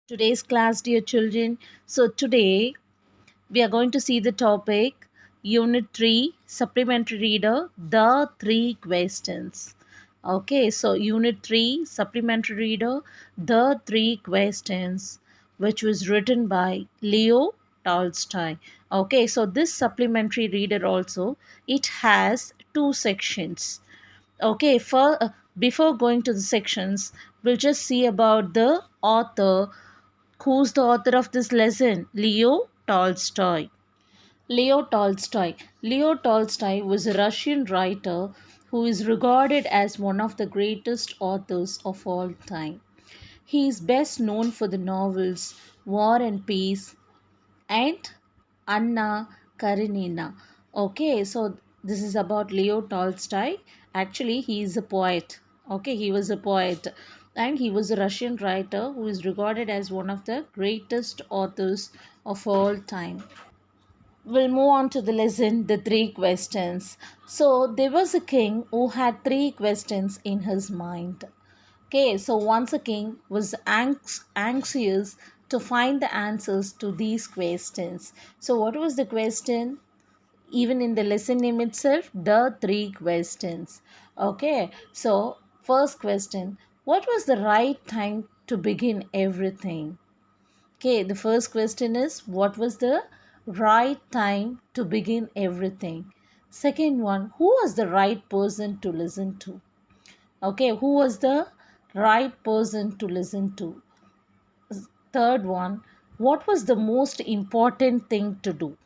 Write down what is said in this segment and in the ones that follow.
Today's class, dear children. So, today we are going to see the topic Unit 3 Supplementary Reader The Three Questions. Okay, so Unit 3 Supplementary Reader The Three Questions, which was written by Leo Tolstoy. Okay, so this supplementary reader also it has two sections. Okay, before going to the sections, we'll just see about the author. Who's the author of this lesson? Leo Tolstoy. Leo Tolstoy. Leo Tolstoy was a Russian writer who is regarded as one of the greatest authors of all time. He is best known for the novels War and Peace and Anna Karenina. Okay, so this is about Leo Tolstoy. Actually, he is a poet. Okay, he was a poet and he was a Russian writer who is regarded as one of the greatest authors of all time. We'll move on to the lesson, the three questions. So, there was a king who had three questions in his mind. Okay, so once a king was anxious to find the answers to these questions. So, what was the question? Even in the lesson name itself, the three questions. Okay, so first question: what was the right time to begin everything? Okay, the first question is what was the right time to begin everything? Second one, who was the right person to listen to? Okay, who was the right person to listen to? Third one, what was the most important thing to do?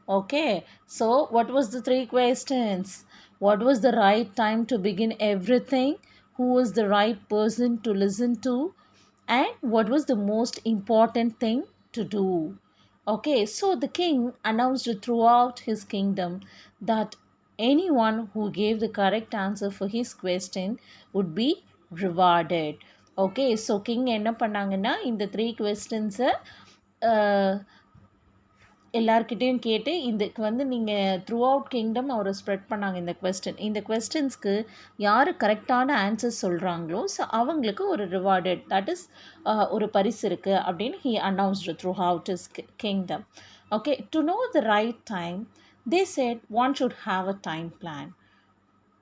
Okay, so what was the three questions? What was the right time to begin everything? Who was the right person to listen to? And what was the most important thing to do? Okay, so the king announced throughout his kingdom that anyone who gave the correct answer for his question would be rewarded. Okay, so king என்ன பண்ணாங்கன்னா இந்த three கொஸ்டின்ஸை எல்லார்கிட்டேயும் கேட்டு இதுக்கு நீங்கள் through out kingdom அவரை spread பண்ணாங்க இந்த கொஸ்டின்ஸ்க்கு யார் கரெக்டான ஆன்சர்ஸ் சொல்கிறாங்களோ ஸோ அவங்களுக்கு ஒரு ரிவார்டட் தட் இஸ் ஒரு பரிசு இருக்குது அப்படின்னு he announced through out is kingdom. Okay, to know the right time they set one should have a time plan.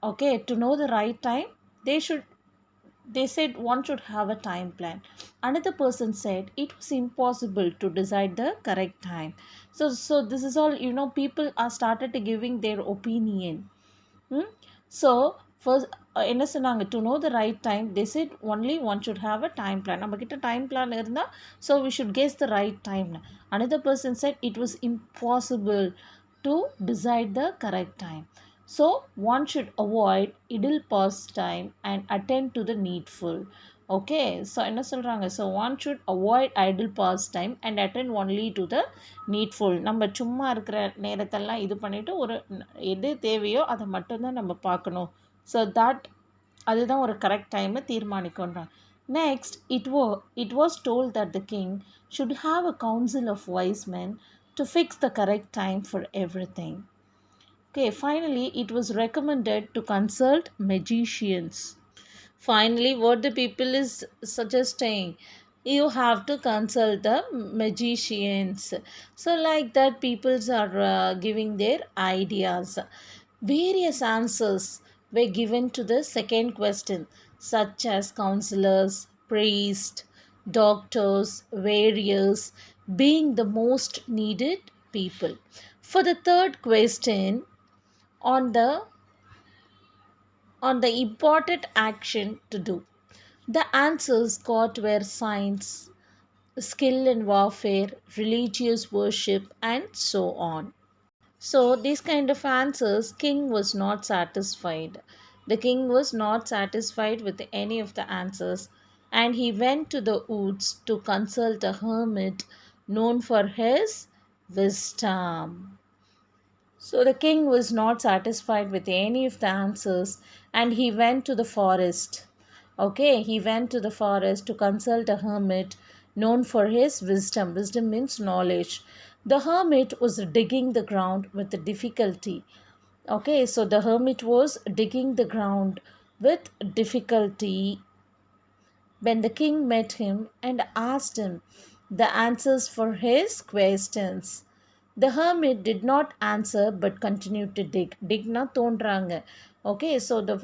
Okay, to know the right time they said one should have a time plan. Another person said it was impossible to decide the correct time. So this is all, people are started giving their opinion. Hmm? So first என்ன சொன்னாங்க, to know the right time they said only one should have a time plan. நம்மக்கிட்ட time plan இருந்தால் so we should guess the right டைம்னு. Another person said it was impossible to decide the correct time. So one should avoid idle pastime and attend to the needful. Okay, so என்ன சொல்கிறாங்க, so one should avoid idle pastime and attend only to the needful. நம்ம சும்மா இருக்கிற நேரத்தெல்லாம் இது பண்ணிவிட்டு ஒரு எது தேவையோ அதை மட்டும்தான் நம்ம பார்க்கணும். ஸோ அதுதான் ஒரு கரெக்ட் டைமை தீர்மானிக்கின்றான். Next it was told that the king should have a council of wise men to fix the correct time for every thing. Okay, finally, it was recommended to consult magicians. Finally, what the people is suggesting, you have to consult the magicians. So like that, peoples are giving their ideas. Various answers were given to the second question, such as counselors, priests, doctors, various being the most needed people. For the third question, on the important action to do, the answers got were science, skill in warfare, religious worship, and so on. So these kind of answers, king was not satisfied. The king was not satisfied with any of the answers, and he went to the woods to consult a hermit known for his wisdom. So the king was not satisfied with any of the answers, and he went to the forest. Okay, he went to the forest to consult a hermit known for his wisdom. Wisdom means knowledge. The hermit was digging the ground with difficulty. Okay, so the hermit was digging the ground with difficulty when the king met him and asked him the answers for his questions. The hermit did not answer but continued to dig. Digna தோன்றாங்க. Okay, so the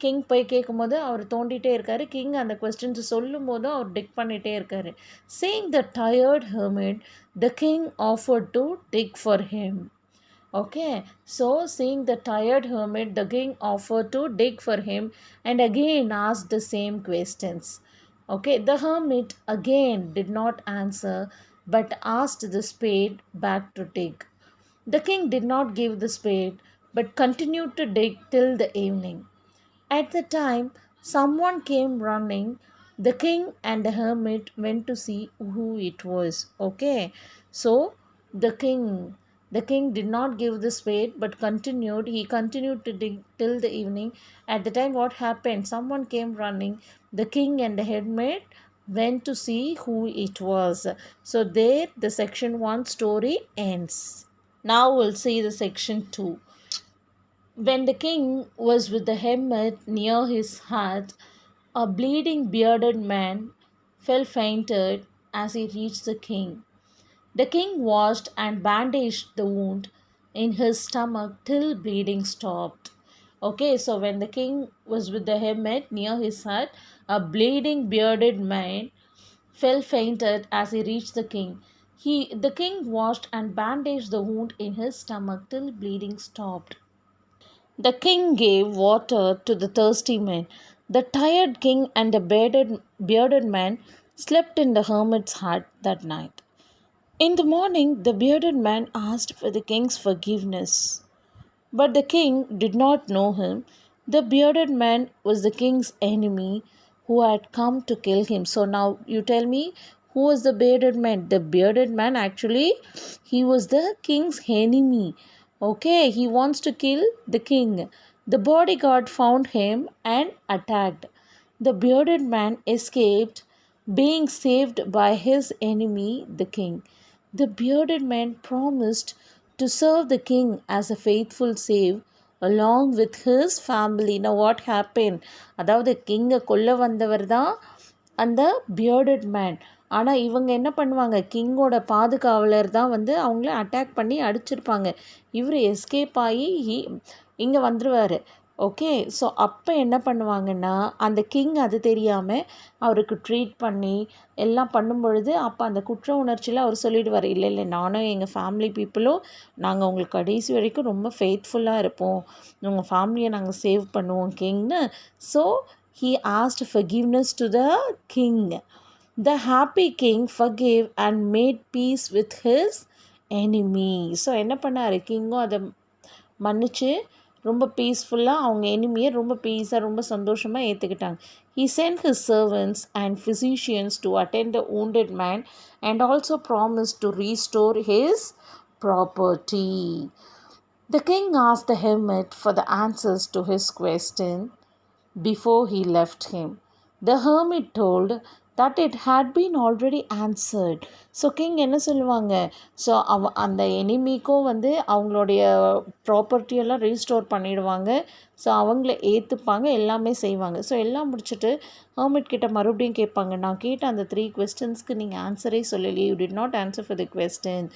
king போய் கேட்கும்போது அவர் தோண்டிட்டே இருக்காரு. King அந்த questions சொல்லும் போதும் அவர் tick பண்ணிட்டே இருக்காரு. Seeing the tired hermit, the king offered to dig for him. Okay, so seeing the tired hermit, the king offered to dig for him and again asked the same questions. Okay, the hermit again did not answer but asked the spade back to dig. The king did not give the spade but continued to dig till the evening. At the time, someone came running. The king and the hermit went to see who it was. Okay, so the king, the king did not give the spade but continued. He continued to dig till the evening. At the time, what happened? Someone came running. The king and the hermit went to see who it was. So there, the section 1 story ends. Now we'll see the section 2. When the king was with the hermit near his hut, a bleeding bearded man fell fainted as he reached the king. The king washed and bandaged the wound in his stomach till bleeding stopped. Okay, so when the king was with the hermit near his hut, a bleeding bearded man fell fainted as he reached the king. The king washed and bandaged the wound in his stomach till bleeding stopped. The king gave water to the thirsty man. The tired king and the bearded man slept in the hermit's hut that night. In the morning, the bearded man asked for the king's forgiveness. But the king did not know him. The bearded man was the king's enemy who had come to kill him. So now you tell me, who was the bearded man? The bearded man actually, he was the king's enemy. Okay, he wants to kill the king. The bodyguard found him and attacked. The bearded man escaped, being saved by his enemy, the king. The bearded man promised to serve the king as a faithful slave along with his family. Now what happened? அதாவது கிங்கை கொல்ல வந்தவர் தான் அந்த bearded man. ஆனால் இவங்க என்ன பண்ணுவாங்க, கிங்கோட பாதுகாவலர் தான் வந்து அவங்கள அட்டாக் பண்ணி அடிச்சிருப்பாங்க. இவர் எஸ்கேப் ஆகி இங்கே வந்துடுவார். ஓகே, ஸோ அப்போ என்ன பண்ணுவாங்கன்னா, அந்த கிங் அது தெரியாமல் அவருக்கு ட்ரீட் பண்ணி எல்லாம் பண்ணும் பொழுது அப்போ அந்த குற்ற உணர்ச்சியில் அவர் சொல்லிடுவார், இல்லை இல்லை நானும் எங்கள் ஃபேமிலி பீப்புளும் நாங்கள் உங்களுக்கு கடைசி வரைக்கும் ரொம்ப ஃபெய்த்ஃபுல்லாக இருப்போம், உங்கள் ஃபேமிலியை நாங்கள் சேவ் பண்ணுவோம் கிங்னு. So he asked forgiveness to the king. The happy king forgave and made peace with his enemy. So என்ன பண்ணார், கிங்கும் அதை மன்னிச்சு ரொம்ப பீஸ்ஃபுல்லாக அவங்க எனிமியை ரொம்ப பீஸாக ரொம்ப சந்தோஷமாக ஏற்றுக்கிட்டாங்க. He sent his servants and physicians to attend the wounded man and also promised to restore his property. The king asked the hermit for the answers to his question before he left him. The hermit told that it had been already answered. So king என்ன சொல்லுவாங்க, so அந்த எனிமிக்கும் வந்து அவங்களுடைய ப்ராப்பர்ட்டியெல்லாம் restore பண்ணிடுவாங்க. So அவங்கள ஏற்றுப்பாங்க, எல்லாமே செய்வாங்க. So எல்லாம் முடிச்சுட்டு ஹர்மிட் கிட்ட மறுபடியும் கேட்பாங்க, நான் கேட்ட அந்த 3 questions நீங்கள் ஆன்சரே சொல்லலையே, you did not answer for the question.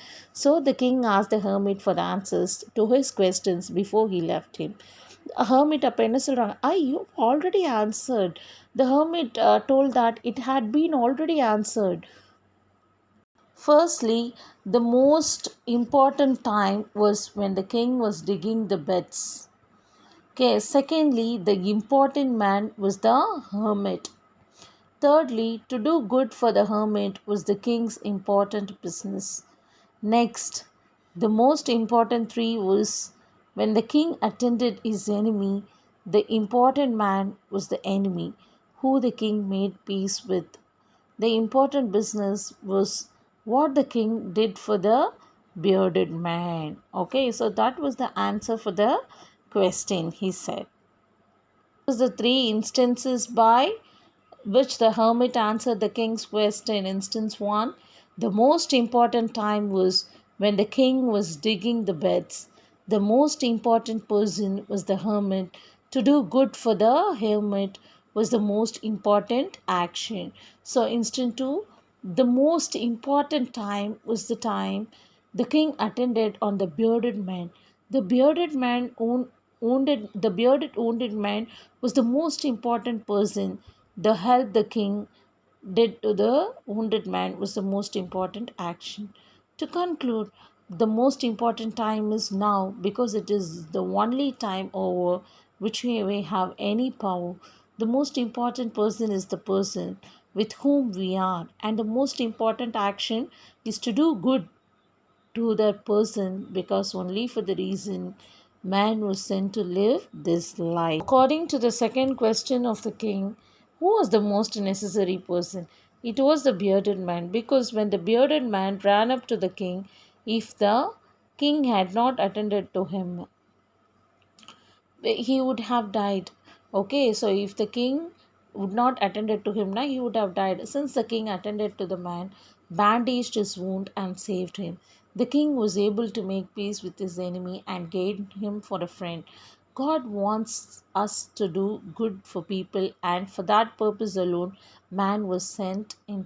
So the king asked the hermit for the answers to his questions before he left him. hermit அப்போ என்ன சொல்கிறாங்க, you already answered. The hermit told that it had been already answered. Firstly, the most important time was when the king was digging the beds. Okay, secondly, the important man was the hermit. Thirdly, to do good for the hermit was the king's important business. Next, the most important 3 was when the king attended his enemy, the important man was the enemy who the king made peace with. The important business was what the king did for the bearded man. Okay, so that was the answer for the question, he said. This was the 3 instances by which the hermit answered the king's question. Instance 1, the most important time was when the king was digging the beds. The most important person was the hermit. To do good for the hermit was the most important action. So, instant 2, the most important time was the time the king attended on the bearded man. The bearded man the bearded wounded man was the most important person. The help the king did to the wounded man was the most important action. To conclude, the most important time is now because it is the only time over which we may have any power. The most important person is the person with whom we are, and the most important action is to do good to that person because only for the reason man was sent to live this life. According to the second question of the king, who was the most necessary person? It was the bearded man because when the bearded man ran up to the king, if the king had not attended to him, he would have died. Okay, so if the king would not attended to him now, he would have died. Since the king attended to the man, bandaged his wound and saved him, the king was able to make peace with his enemy and gain him for a friend. God wants us to do good for people, and for that purpose alone man was sent in